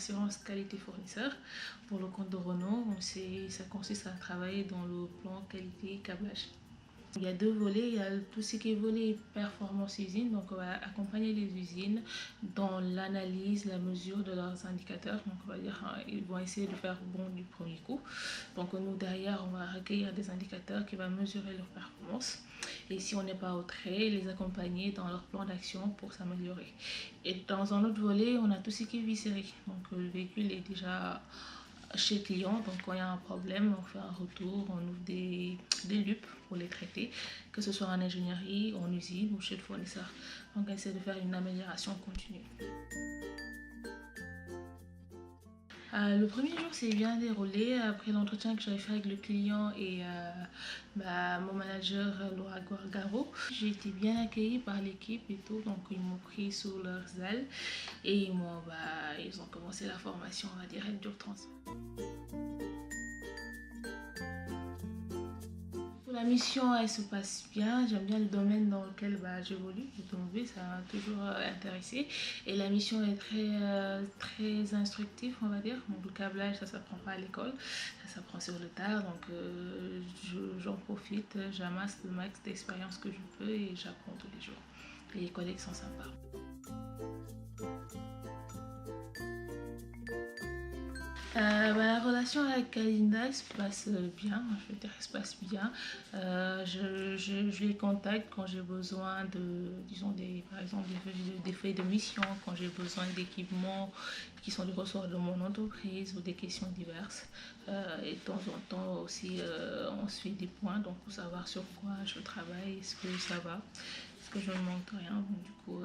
assurance qualité fournisseur pour le compte de Renault. Ça consiste à travailler dans le plan qualité câblage. Il y a deux volets, il y a tout ce qui est volet performance usine, donc on va accompagner les usines dans l'analyse, la mesure de leurs indicateurs, donc on va dire ils vont essayer de faire bon du premier coup. Donc nous derrière on va recueillir des indicateurs qui vont mesurer leur performance et si on n'est pas au trait, les accompagner dans leur plan d'action pour s'améliorer. Et dans un autre volet, on a tout ce qui est viscérie, donc le véhicule est déjà chez le client, donc quand il y a un problème, on fait un retour, on ouvre des lupes pour les traiter, que ce soit en ingénierie, en usine ou chez le fournisseur. Donc on essaie de faire une amélioration continue. Le premier jour s'est bien déroulé après l'entretien que j'avais fait avec le client et mon manager Laura Guargaro. J'ai été bien accueillie par l'équipe et tout, donc ils m'ont pris sous leurs ailes et ils ont commencé la formation, on va dire, elle dure 30 ans. La mission, elle se passe bien. J'aime bien le domaine dans lequel j'évolue. L'automobile, ça m'a toujours intéressé. Et la mission est très instructive, on va dire. Donc, le câblage, ça ne s'apprend pas à l'école. Ça s'apprend sur le tard. Donc, j'en profite. J'amasse le max d'expérience que je peux et j'apprends tous les jours. Et les collègues sont sympas. La relation avec Kalinda se passe bien, je veux dire, elle se passe bien. Je les contacte quand j'ai besoin de, disons, par exemple, des feuilles de mission, quand j'ai besoin d'équipements qui sont du ressort de mon entreprise ou des questions diverses. Et de temps en temps aussi, on se fait des points donc pour savoir sur quoi je travaille, est-ce que ça va, est-ce que je ne manque rien. Donc, du coup,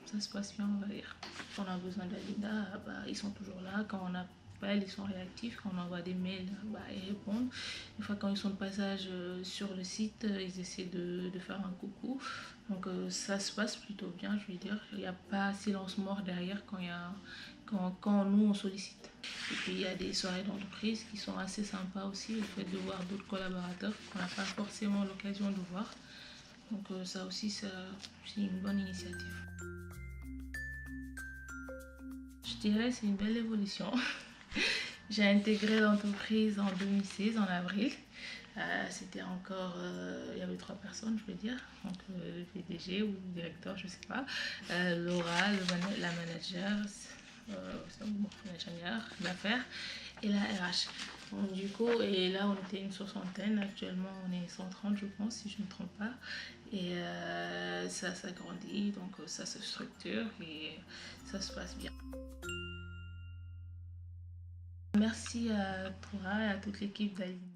ça se passe bien, on va dire. Quand on a besoin d'Alinda, ils sont toujours là. Quand on a ils sont réactifs, quand on envoie des mails, ils répondent. Une fois quand ils sont de passage sur le site, ils essaient de faire un coucou. Donc ça se passe plutôt bien, je veux dire. Il n'y a pas silence mort derrière quand nous on sollicite. Et puis il y a des soirées d'entreprise qui sont assez sympas aussi, le fait de voir d'autres collaborateurs qu'on n'a pas forcément l'occasion de voir. Donc ça aussi, c'est une bonne initiative. Je dirais c'est une belle évolution. J'ai intégré l'entreprise en 2016, en avril. C'était encore, il y avait 3 personnes, je veux dire, donc le PDG ou le directeur, je ne sais pas, Laura, la manager, l'ingénieur d'affaires et la RH. Donc, du coup, et là on était une soixantaine, actuellement on est 130 je pense, si je ne me trompe pas. Et ça s'agrandit, donc ça se structure et ça se passe bien. Merci à toi et à toute l'équipe d'Aline.